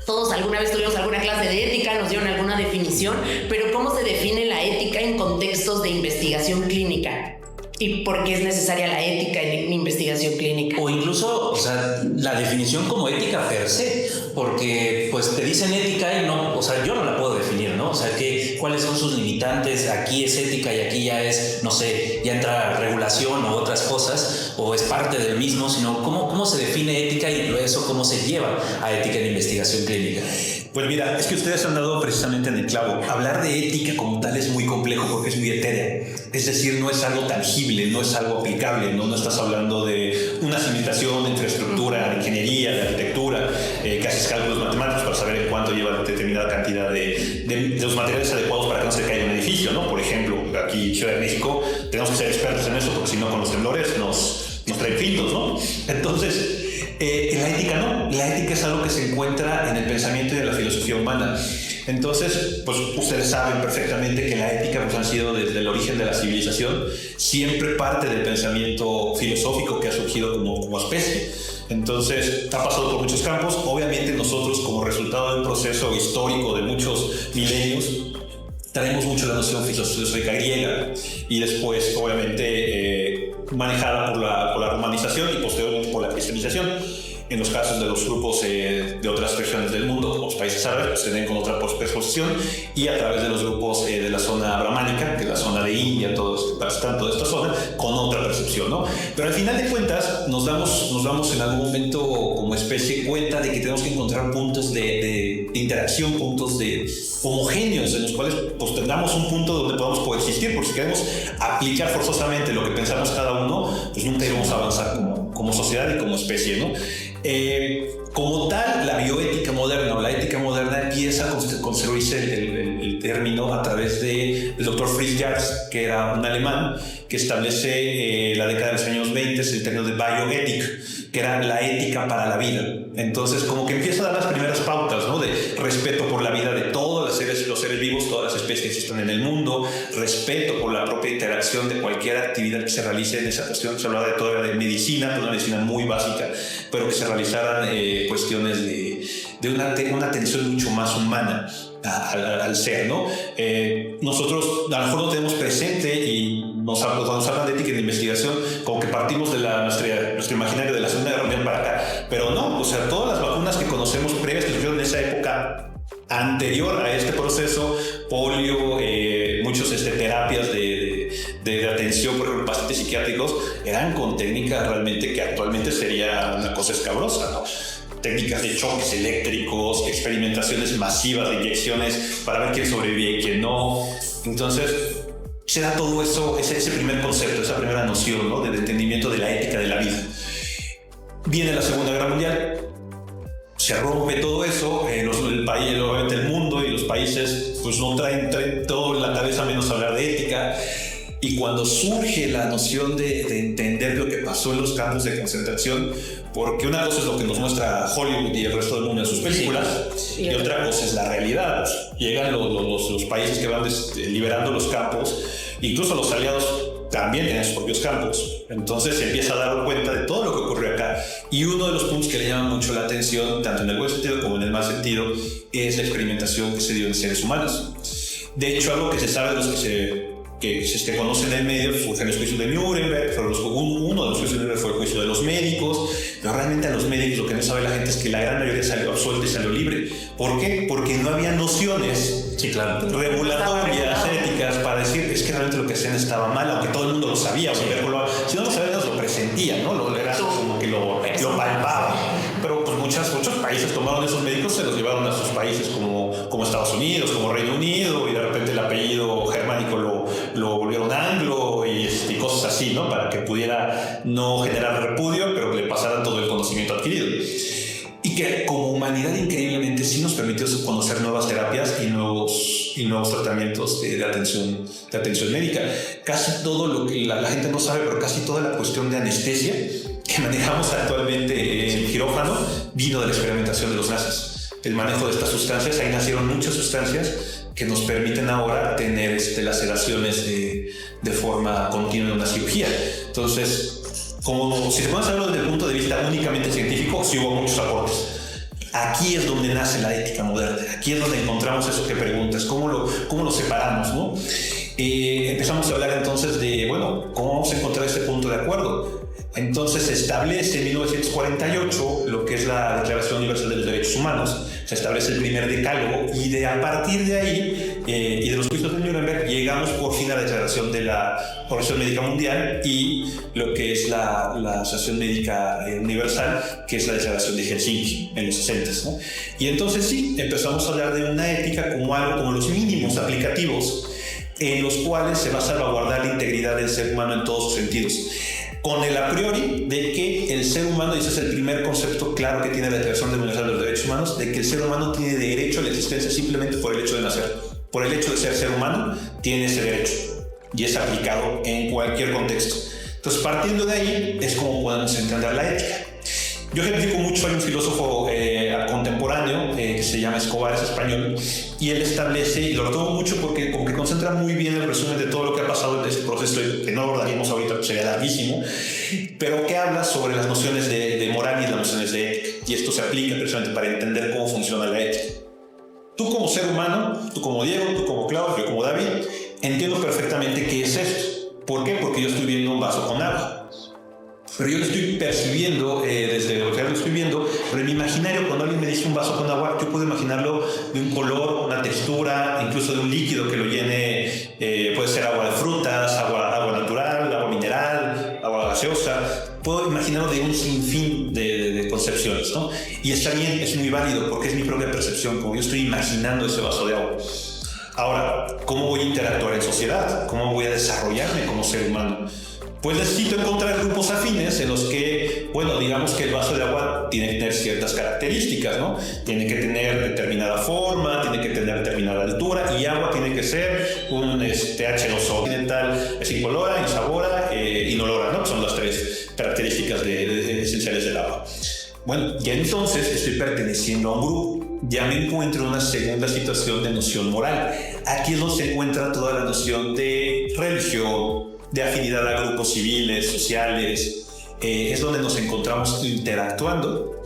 Todos alguna vez tuvimos alguna clase de ética, nos dieron alguna definición, pero ¿cómo se define la ética en contextos de investigación clínica? ¿Y por qué es necesaria la ética en investigación clínica? O incluso, o sea, la definición como ética per se, porque pues te dicen ética y no, o sea, yo no la puedo definir, ¿no? O sea, ¿cuáles son sus limitantes? Aquí es ética y aquí ya es, no sé, ya entra regulación o otras cosas, o es parte del mismo, sino cómo se define ética y eso cómo se lleva a ética en investigación clínica. Pues mira, es que ustedes han dado precisamente en el clavo. Hablar de ética como tal es muy complejo porque es muy etérea. Es decir, no es algo tangible, no es algo aplicable, no estás hablando de una cimentación de infraestructura, de ingeniería, de arquitectura, que haces cálculos matemáticos para saber en cuánto lleva determinada cantidad de los materiales adecuados para que no se caiga un edificio, ¿no? Por ejemplo, aquí en Ciudad de México tenemos que ser expertos en eso porque si no con los temblores nos traen pintos, ¿no? Entonces, la ética no. La ética es algo que se encuentra en el pensamiento y en la filosofía humana. Entonces, pues ustedes saben perfectamente que la ética pues, ha sido desde el origen de la civilización siempre parte del pensamiento filosófico que ha surgido como especie. Entonces, ha pasado por muchos campos. Obviamente nosotros, como resultado de un proceso histórico de muchos milenios, traemos mucho la noción filosófica griega y después, obviamente, manejada por la romanización y posteriormente por la cristianización. En los casos de los grupos de otras regiones del mundo, los países árabes, pues, se ven con otra percepción, y a través de los grupos de la zona brahmánica, que es la zona de India, Pakistán, toda esta zona, con otra percepción, ¿no? Pero al final de cuentas, nos damos en algún momento como especie cuenta de que tenemos que encontrar puntos de interacción, puntos de homogéneos, en los cuales pues, tengamos un punto donde podamos coexistir, porque si queremos aplicar forzosamente lo que pensamos cada uno, pues nunca iremos a avanzar como sociedad y como especie, ¿no? Como tal, la bioética moderna o la ética moderna empieza a construirse el término a través del Dr. Fritz Jacks, que era un alemán que establece la década de los años 20 el término de bioethic, que era la ética para la vida. Entonces, como que empieza a dar las primeras pautas, ¿no? De respeto por la vida de todos los seres vivos, todas las especies que existen en el mundo, respeto por la propia interacción de cualquier actividad que se realice en esa cuestión. Se hablaba de medicina, una medicina muy básica, pero que se realizaran cuestiones de una atención mucho más humana al ser, ¿no? Nosotros a lo mejor no tenemos presente y cuando nos hablan de ética y de investigación, como que partimos de nuestro imaginario de la Segunda Guerra Mundial para acá, pero no, o sea, todas las vacunas que conocemos previas que surgieron en esa época anterior a este proceso, polio, muchas terapias de atención, por ejemplo, pacientes psiquiátricos, eran con técnicas realmente que actualmente sería una cosa escabrosa, ¿no? Técnicas de choques eléctricos, experimentaciones masivas de inyecciones para ver quién sobrevive y quién no. Entonces, se da todo eso, ese primer concepto, esa primera noción, ¿no? Del entendimiento de la ética de la vida. Viene la Segunda Guerra Mundial, se rompe todo eso, obviamente el mundo y los países pues no traen todo en la cabeza menos hablar de ética. Y cuando surge la noción de entender lo que pasó en los campos de concentración, porque una cosa es lo que nos muestra Hollywood y el resto del mundo en sus películas, y otra cosa es la realidad. Llegan los países que van liberando los campos, incluso los aliados también tienen sus propios campos. Entonces se empieza a dar cuenta de todo lo que ocurrió acá. Y uno de los puntos que le llama mucho la atención, tanto en el buen sentido como en el mal sentido, es la experimentación que se dio en seres humanos. De hecho, algo que se sabe de los que se conocen en el medio fue los juicios de Nuremberg. Uno de los juicios de Nuremberg fue el juicio de los médicos, pero realmente a los médicos lo que no sabe la gente es que la gran mayoría salió absuelta y salió libre. ¿Por qué? Porque no había nociones regulatorias, éticas, para decir es que realmente lo que hacían estaba mal, aunque todo el mundo lo sabía. Si no lo sabían, lo presentían, ¿no? Era como que lo palpaban. Pero pues muchos países tomaron esos médicos, se los llevaron a sus países como Estados Unidos, como Reino Unido, y de repente el apellido germánico lo volvieron anglo y cosas así, ¿no? Para que pudiera no generar repudio, pero que le pasara todo el conocimiento adquirido. Y que como humanidad increíblemente sí nos permitió conocer nuevas terapias y nuevos tratamientos de atención médica. Casi todo lo que la gente no sabe, pero casi toda la cuestión de anestesia que manejamos actualmente en el quirófano vino de la experimentación de los nazis. El manejo de estas sustancias, ahí nacieron muchas sustancias que nos permiten ahora tener laceraciones de forma continua en una cirugía. Entonces, como si se puede hacerlo desde el punto de vista únicamente científico, sí hubo muchos aportes. Aquí es donde nace la ética moderna, aquí es donde encontramos eso que preguntas, ¿cómo lo separamos, ¿no? Empezamos a hablar entonces de, bueno, ¿cómo vamos a encontrar ese punto de acuerdo? Entonces se establece en 1948 lo que es la Declaración Universal de los Derechos Humanos, se establece el primer decálogo y a partir de ahí y de los juicios de Nuremberg llegamos por fin a la Declaración de la Organización Médica Mundial y lo que es la Asociación Médica Universal, que es la Declaración de Helsinki en los 60, ¿no? Y entonces sí, empezamos a hablar de una ética como algo, como los mínimos aplicativos en los cuales se va a salvaguardar la integridad del ser humano en todos sus sentidos, con el a priori de que el ser humano, y ese es el primer concepto claro que tiene la Declaración Universal de los Derechos Humanos, de que el ser humano tiene derecho a la existencia simplemente por el hecho de nacer, por el hecho de ser humano, tiene ese derecho y es aplicado en cualquier contexto. Entonces, partiendo de ahí es como podemos entender la ética. Yo ejemplifico mucho, hay un filósofo contemporáneo que se llama Escobar, es español, y él establece, y lo retomo mucho porque como que concentra muy bien el resumen de todo lo que ha pasado en este proceso, que no lo abordaríamos ahorita, sería larguísimo, pero que habla sobre las nociones de moral y las nociones de ética, y esto se aplica precisamente para entender cómo funciona la ética. Tú como ser humano, tú como Diego, tú como Claudio, yo como David, entiendo perfectamente qué es esto. ¿Por qué? Porque yo estoy viendo un vaso con agua. Pero yo lo estoy percibiendo desde lo que lo estoy viendo, pero en mi imaginario, cuando alguien me dice un vaso con agua, yo puedo imaginarlo de un color, una textura, incluso de un líquido que lo llene, puede ser agua de frutas, agua natural, agua mineral, agua gaseosa. Puedo imaginarlo de un sinfín de concepciones, ¿no? Y está bien, es muy válido porque es mi propia percepción, como yo estoy imaginando ese vaso de agua. Ahora, ¿cómo voy a interactuar en sociedad? ¿Cómo voy a desarrollarme como ser humano? Pues necesito encontrar grupos afines en los que, bueno, digamos que el vaso de agua tiene que tener ciertas características, ¿no? Tiene que tener determinada forma, tiene que tener determinada altura, y agua tiene que ser un H2O, continental, es incolora, insabora, inolora, ¿no? Son las tres características esenciales del agua. Bueno, ya entonces estoy perteneciendo a un grupo, ya me encuentro en una segunda situación de noción moral. Aquí es donde se encuentra toda la noción de religión, de afinidad a grupos civiles, sociales, es donde nos encontramos interactuando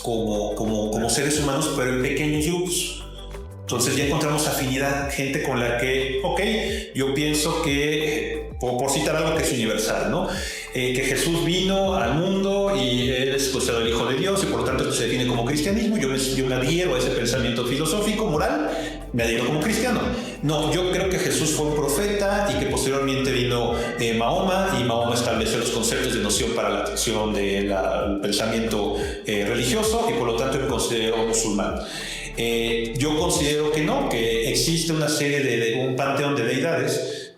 como seres humanos, pero en pequeños grupos. Entonces ya encontramos afinidad, gente con la que, ok, yo pienso que, por citar algo que es universal, ¿no? Que Jesús vino al mundo y él es considerado el Hijo de Dios y por lo tanto esto se define como cristianismo. Yo me adhiero a ese pensamiento filosófico, moral, me adhiero como cristiano. No, yo creo que Jesús fue un profeta y que posteriormente vino Mahoma, y Mahoma estableció los conceptos de noción para la atención del pensamiento religioso, y por lo tanto me considero musulmán. Yo considero que no, que existe una serie un panteón de deidades,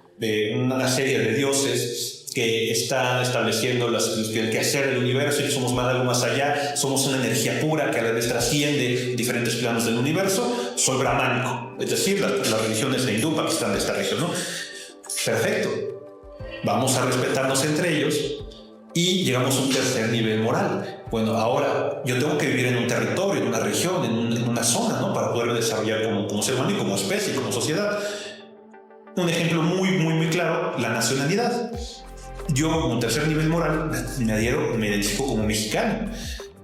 una serie de dioses que están estableciendo el quehacer del universo, y que somos algo más allá, somos una energía pura que a la vez trasciende diferentes planos del universo. Soy brahmánico, es decir, las religiones de hindú, Pakistán, de esta región, ¿no? Perfecto, vamos a respetarnos entre ellos y llegamos a un tercer nivel moral. Bueno, ahora yo tengo que vivir en un territorio, en una región, en una zona, ¿no? Para poderme desarrollar como ser humano y como especie, como sociedad. Un ejemplo muy claro, la nacionalidad. Yo, como tercer nivel moral, me identifico como mexicano.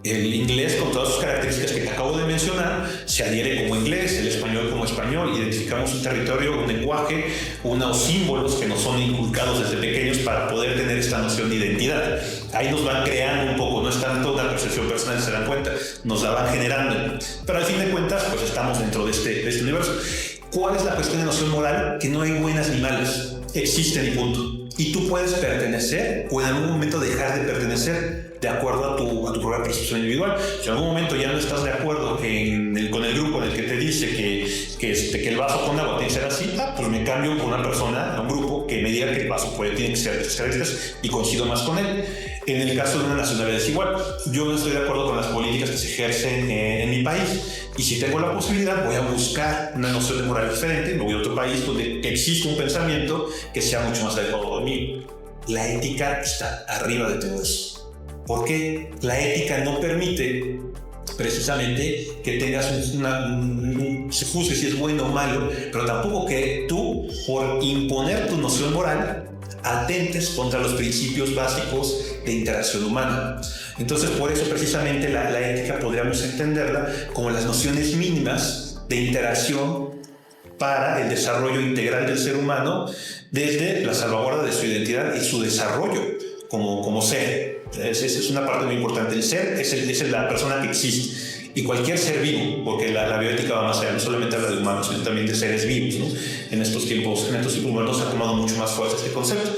El inglés, con todas sus características que te acabo de mencionar, se adhiere como inglés, el español como español. Identificamos un territorio, un lenguaje, unos símbolos que nos son inculcados desde pequeños para poder tener esta noción de identidad. Ahí nos van creando un poco, no es tanto una percepción personal, se dan cuenta, nos la van generando. Pero al fin de cuentas, pues estamos dentro de este universo. ¿Cuál es la cuestión de noción moral? Que no hay buenas ni malas, existen y punto. Y tú puedes pertenecer o en algún momento dejar de pertenecer de acuerdo a tu propia percepción individual. Si en algún momento ya no estás de acuerdo con el grupo en el que te dice que el vaso con agua tiene que ser así, pues me cambio por una persona, a un grupo que me diga que el vaso tiene que ser de estas características y coincido más con él. En el caso de una nacionalidad es igual. Yo no estoy de acuerdo con las políticas que se ejercen en mi país, y si tengo la posibilidad voy a buscar una noción de moral diferente, me voy a otro país donde existe un pensamiento que sea mucho más adecuado a mí. La ética está arriba de todo eso, porque la ética no permite precisamente que tengas se juzgue si es bueno o malo, pero tampoco que tú, por imponer tu noción moral, atentes contra los principios básicos de interacción humana. Entonces, por eso precisamente la ética podríamos entenderla como las nociones mínimas de interacción para el desarrollo integral del ser humano, desde la salvaguarda de su identidad y su desarrollo como ser. Esa es una parte muy importante. El ser es la persona que existe. Y cualquier ser vivo, porque la bioética va más allá, no solamente habla de humanos, sino también de seres vivos, ¿no? En estos tiempos modernos ha tomado mucho más fuerza este concepto.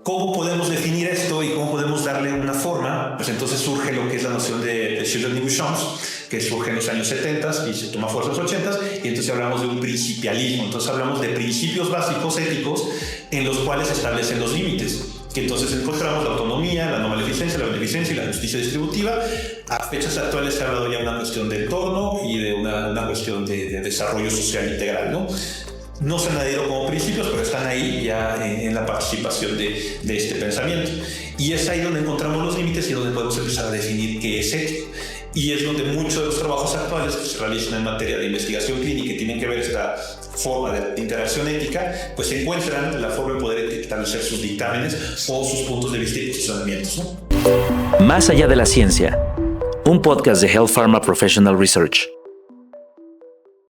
¿Cómo podemos definir esto y cómo podemos darle una forma? Pues entonces surge lo que es la noción de Schiller y Beauchamp, que surge en los años 70 y se toma fuerza en los 80, y entonces hablamos de un principialismo. Entonces hablamos de principios básicos éticos en los cuales se establecen los límites. Que entonces encontramos la autonomía, la no maleficencia, la beneficencia y la justicia distributiva. A fechas actuales se ha hablado ya de una cuestión de entorno y de una cuestión de desarrollo social integral, ¿no? No se han adherido como principios, pero están ahí ya en la participación de este pensamiento. Y es ahí donde encontramos los límites y donde podemos empezar a definir qué es ético. Y es donde muchos de los trabajos actuales que se realizan en materia de investigación clínica y tienen que ver esta forma de interacción ética, pues encuentran la forma de poder establecer sus dictámenes o sus puntos de vista y posicionamientos, ¿no? Más allá de la ciencia, un podcast de Health Pharma Professional Research.